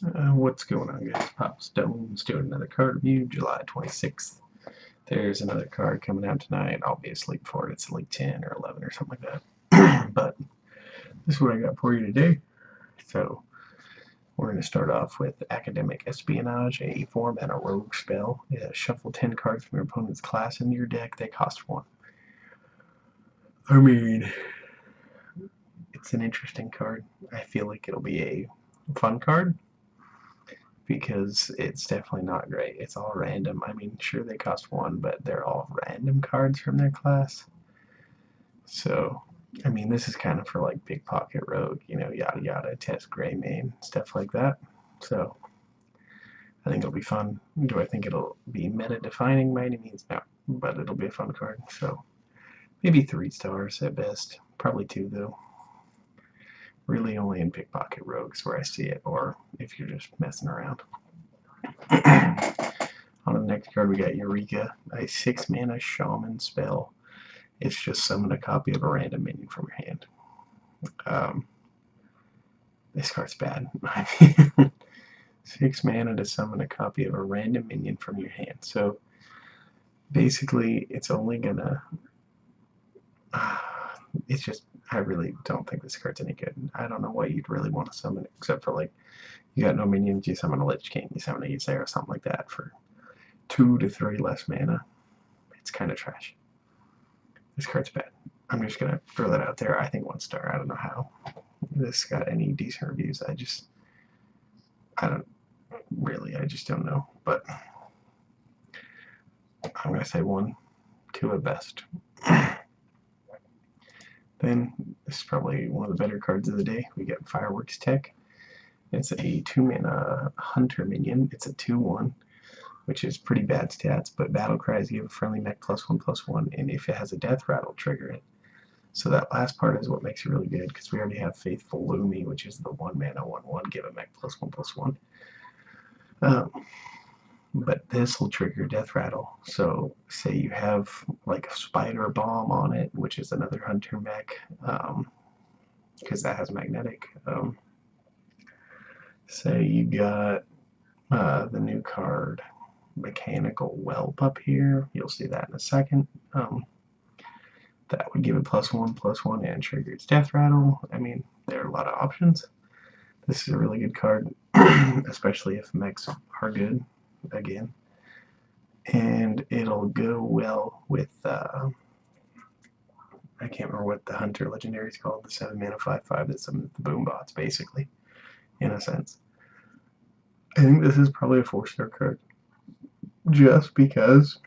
What's going on, guys? Pop Stone's doing another card review, July 26th. There's another card coming out tonight. I'll be asleep for it. It's like 10 or 11 or something like that. But this is what I got for you today. So we're going to start off with Academic Espionage, a 4-mana rogue spell. Shuffle 10 cards from your opponent's class into your deck. They cost 1. I mean, it's an interesting card. I feel like it'll be a fun card, because it's definitely not great. It's all random. I mean, sure, they cost 1, but they're all random cards from their class. So, I mean, this is kind of for like Pickpocket Rogue, yada yada, Test Gray Main, stuff like that. So, I think it'll be fun. Do I think it'll be meta defining by any means? No, but it'll be a fun card. So, maybe 3 stars at best. Probably 2 though. Really only in Pickpocket Rogues where I see it, or if you're just messing around. On the next card, we got Eureka, a 6-mana shaman spell. It's just summon a copy of a random minion from your hand. This card's bad. 6 mana to summon a copy of a random minion from your hand. So basically, it's only gonna. It's just, I really don't think this card's any good. I don't know what you'd really want to summon it, except for like, you got no minions, you summon a Lich King, you summon a Ysera or something like that for 2 to 3 less mana. It's kind of trash. This card's bad. I'm just gonna throw that out there. I think 1 star. I don't know how this got any decent reviews. I just don't know. But I'm gonna say 1, 2 at best. Then this is probably one of the better cards of the day. We get Fireworks Tech. It's a 2-mana hunter minion. It's a 2/1, which is pretty bad stats, but battle cries give a friendly mech +1/+1, and if it has a death rattle, trigger it. So that last part is what makes it really good, because we already have Faithful Lumi, which is the 1-mana 1/1, give a mech +1/+1. But this will trigger death rattle. So say you have like a spider bomb on it, which is another hunter mech, because that has magnetic. Say you got the new card Mechanical Whelp up here. You'll see that in a second. That would give it +1/+1 and trigger its death rattle. I mean, there are a lot of options. This is a really good card, especially if mechs are good, again. And it'll go well with, I can't remember what the Hunter Legendary is called, the 7-mana 5/5 that summons the boom bots, basically, in a sense. I think this is probably a 4-star card, just because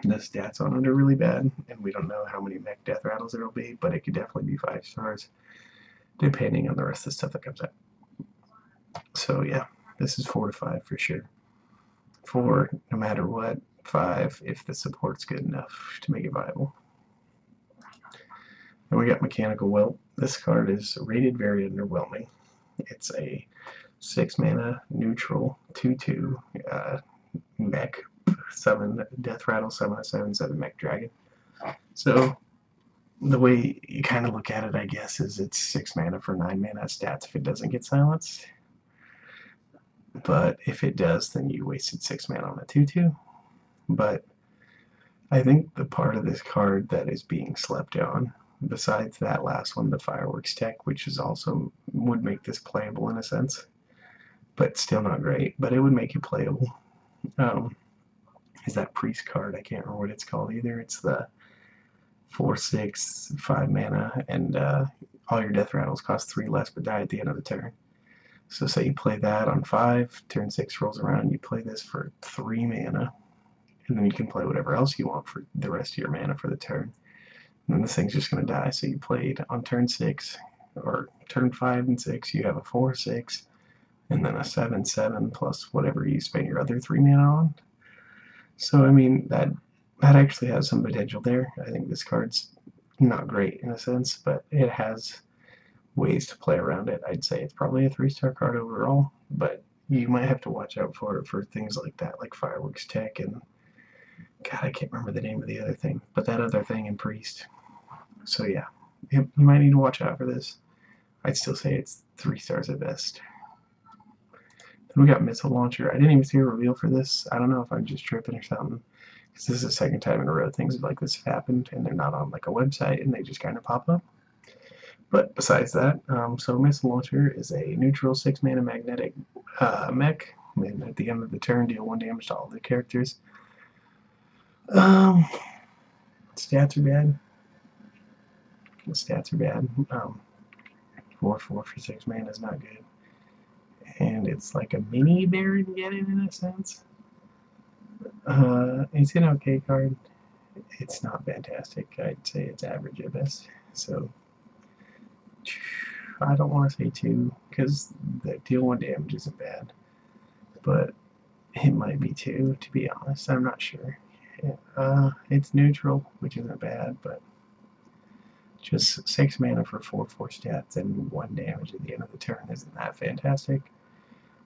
the stats on it are really bad, and we don't know how many mech death rattles there will be, but it could definitely be 5 stars, depending on the rest of the stuff that comes out. So yeah, this is 4 to 5 for sure. 4 no matter what, 5 if the support's good enough to make it viable. Then we got Mechanical Whelp. This card is rated very underwhelming. It's a 6-mana neutral 2/2 mech, summon death rattle, summon a 7/7 mech dragon. So the way you kind of look at it, I guess, is it's 6 mana for 9 mana stats if it doesn't get silenced. But if it does, then you wasted 6 mana on a 2/2. But I think the part of this card that is being slept on, besides that last one, the Fireworks Tech, which is also would make this playable in a sense, but still not great, but it would make it playable, is that Priest card. I can't remember what it's called either. It's the 4/6, 5 mana, and all your death rattles cost 3 less but die at the end of the turn. So say you play that on 5, turn 6 rolls around, you play this for 3 mana, and then you can play whatever else you want for the rest of your mana for the turn. And then this thing's just going to die. So you played on turn 6, or turn 5 and 6, you have a 4/6, and then a 7/7 plus whatever you spend your other 3 mana on. So I mean, that actually has some potential there. I think this card's not great in a sense, but it has ways to play around it. I'd say it's probably a 3-star card overall, but you might have to watch out for it for things like that, like Fireworks Tech and, God, I can't remember the name of the other thing, but that other thing in Priest. So yeah, you might need to watch out for this. I'd still say it's 3 stars at best. Then we got Missile Launcher. I didn't even see a reveal for this. I don't know if I'm just tripping or something. Because this is the second time in a row things like this have happened, and they're not on like a website, and they just kind of pop up. But besides that, so Missile Launcher is a neutral 6-mana magnetic mech, and at the end of the turn, deal 1 damage to all the characters. Stats are bad. The stats are bad. 4/4 for 6 mana is not good. And it's like a mini Baron Geddon in a sense. It's an okay card. It's not fantastic. I'd say it's average at best. So I don't want to say 2 because the deal 1 damage isn't bad, but it might be 2 to be honest. I'm not sure. It's neutral, which isn't bad, but just 6 mana for 4/4 stats and 1 damage at the end of the turn isn't that fantastic.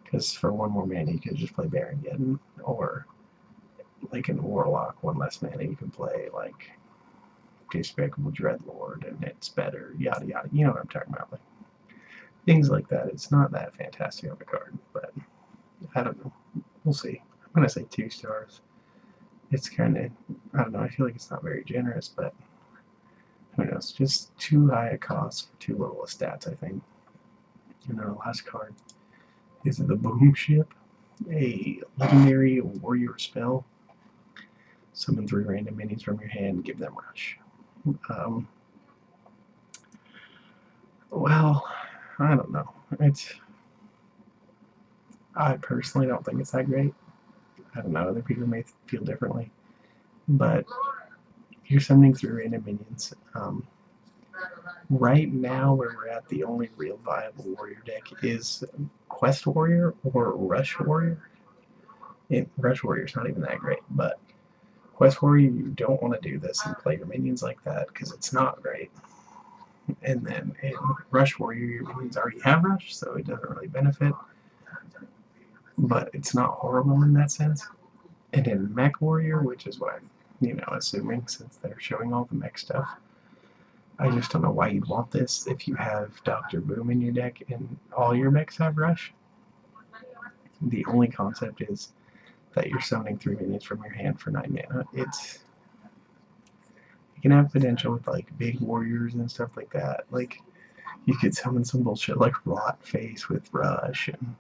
Because for 1 more mana you could just play Baron Geddon, or like in Warlock, 1 less mana you can play like Despicable Dreadlord and it's better, yada yada. You know what I'm talking about. Like, things like that. It's not that fantastic of a card, but I don't know. We'll see. I'm going to say 2 stars. It's kind of, I don't know, I feel like it's not very generous, but who knows. Just too high a cost for too little a stats, I think. And our last card is the Boom Ship, a legendary warrior spell. Summon 3 random minions from your hand, give them rush. Well, I don't know. I personally don't think it's that great. I don't know, other people may feel differently. But you're summoning 3 random minions. Right now, where we're at, the only real viable warrior deck is Quest Warrior or Rush Warrior. Rush Warrior's not even that great, but Quest Warrior, you don't want to do this and play your minions like that because it's not great. And then in Rush Warrior, your minions already have Rush, so it doesn't really benefit. But it's not horrible in that sense. And in Mech Warrior, which is what I'm, assuming since they're showing all the mech stuff, I just don't know why you'd want this if you have Dr. Boom in your deck and all your mechs have Rush. The only concept is that you're summoning 3 minions from your hand for 9 mana. You can have potential with like big warriors and stuff like that. Like you could summon some bullshit like Rot Face with Rush, and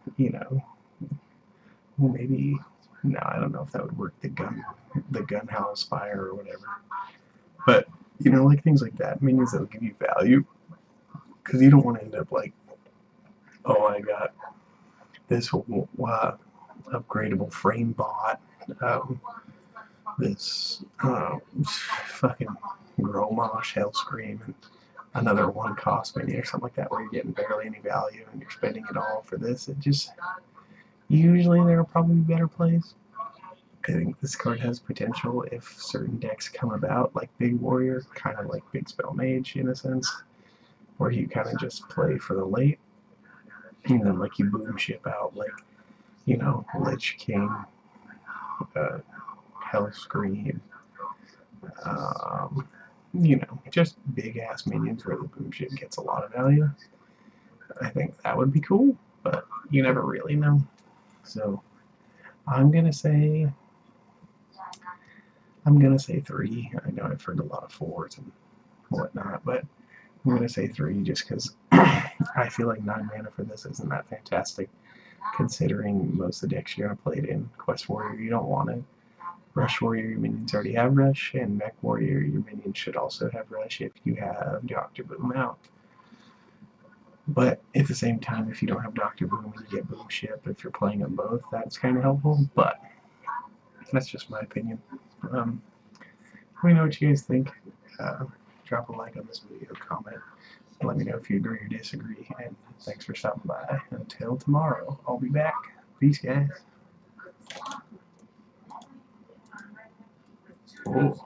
maybe no, I don't know if that would work. The gun house fire or whatever. But like things like that, minions that'll give you value, because you don't want to end up like, oh, I got this upgradable frame bot, this fucking Gromosh Hellscream, and another 1 cost mini or something like that, where you're getting barely any value and you're spending it all for this. It just, usually there will probably be better plays. I think this card has potential if certain decks come about, like Big Warrior, kind of like Big Spell Mage in a sense, where you kind of just play for the late, and then like you boom ship out, like, Lich King, Hellscream, just big ass minions where the boom ship gets a lot of value. I think that would be cool, but you never really know. So I'm gonna say 3. I know I've heard a lot of 4s and whatnot, but I'm gonna say 3 just because I feel like 9 mana for this isn't that fantastic, considering most of the decks you're gonna play it in. Quest Warrior, you don't want it. Rush Warrior, your minions already have Rush, and Mech Warrior, your minions should also have Rush if you have Dr. Boom out. But at the same time, if you don't have Dr. Boom and you get Boom Ship, if you're playing them both, that's kind of helpful, but that's just my opinion. Let me know what you guys think. Drop a like on this video, comment, let me know if you agree or disagree, and thanks for stopping by. Until tomorrow, I'll be back. Peace, guys. Oh.